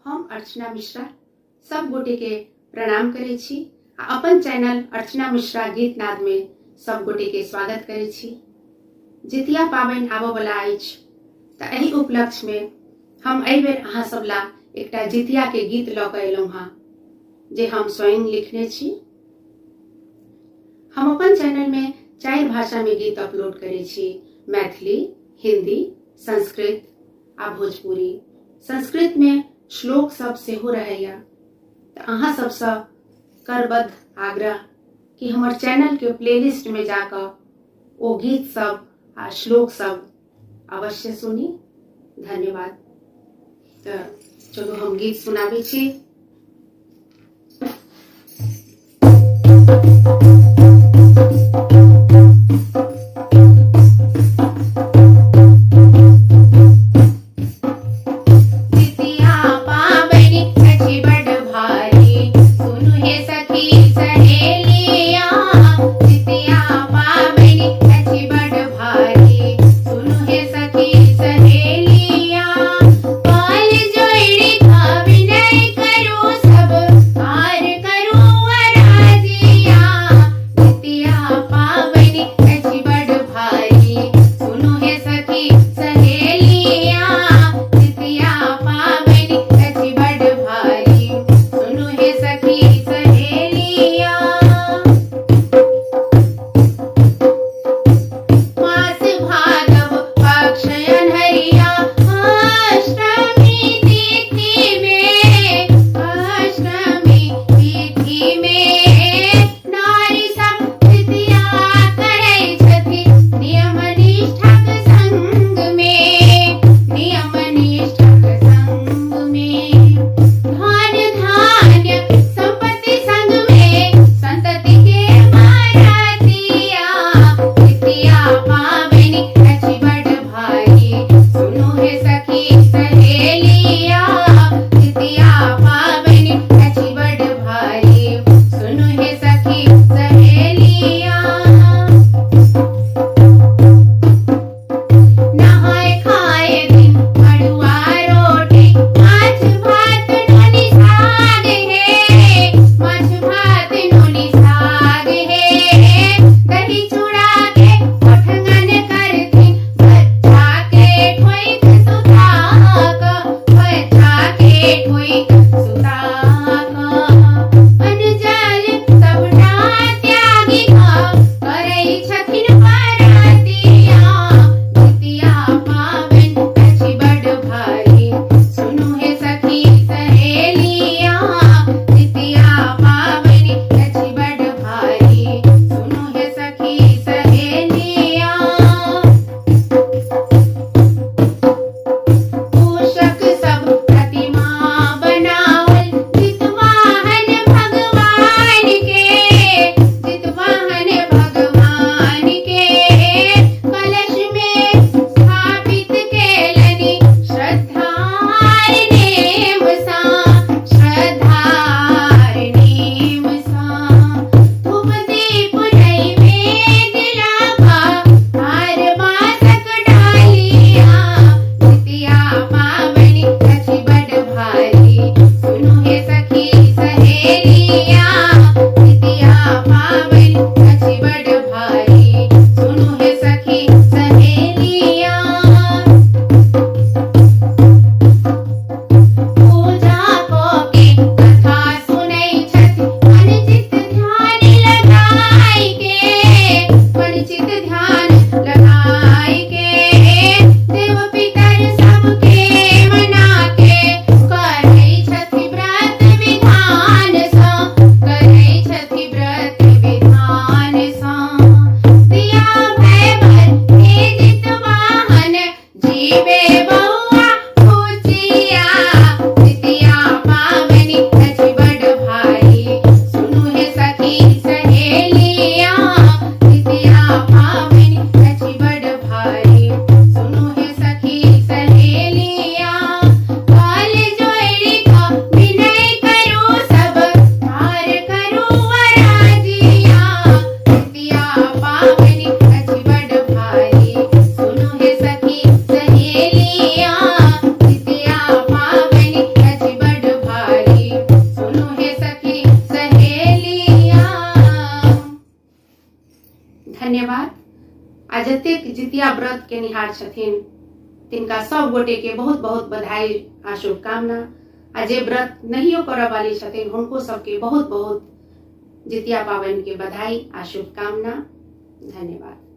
हम अर्चना मिश्रा सब गोटे के प्रणाम करे छी आ अपन चैनल अर्चना मिश्रा गीत नाद में सब गोटे के स्वागत करे छी। जितिया पाबनि आबऽ वाला अछि तऽ एहि उपलक्ष्य में हम एहि बेर अहाँ सब ला एकटा जितिया के गीत लऽ कऽ एलहुँ हँ जे हम स्वयं लिखने छी। हम अपन चैनल में 4 भाषा में गीत अपलोड करे छी, मैथिली, हिंदी, संस्कृत आ भोजपुरी। संस्कृत में श्लोक सब सेहो रहैया तऽ अहाँ सबसँ करबद्ध आग्रह कि हमर चैनल के प्लेलिस्ट में जाकर ओ गीत सब आ श्लोक सब अवश्य सुनी। धन्यवाद। तो चलो हम गीत सुनाबे छी। सहेलिया, पाल जोड़ी का विनय करो। धन्यवाद। आ जतेक जितिया व्रत के निहार छथिन तिनका सब गोटे के बहुत बहुत बधाई आ शुभकामना। आ जे व्रत नहियो करऽ वाली छथिन हुनको सबके बहुत बहुत जितिया पावनि के बधाई आ शुभकामना। धन्यवाद।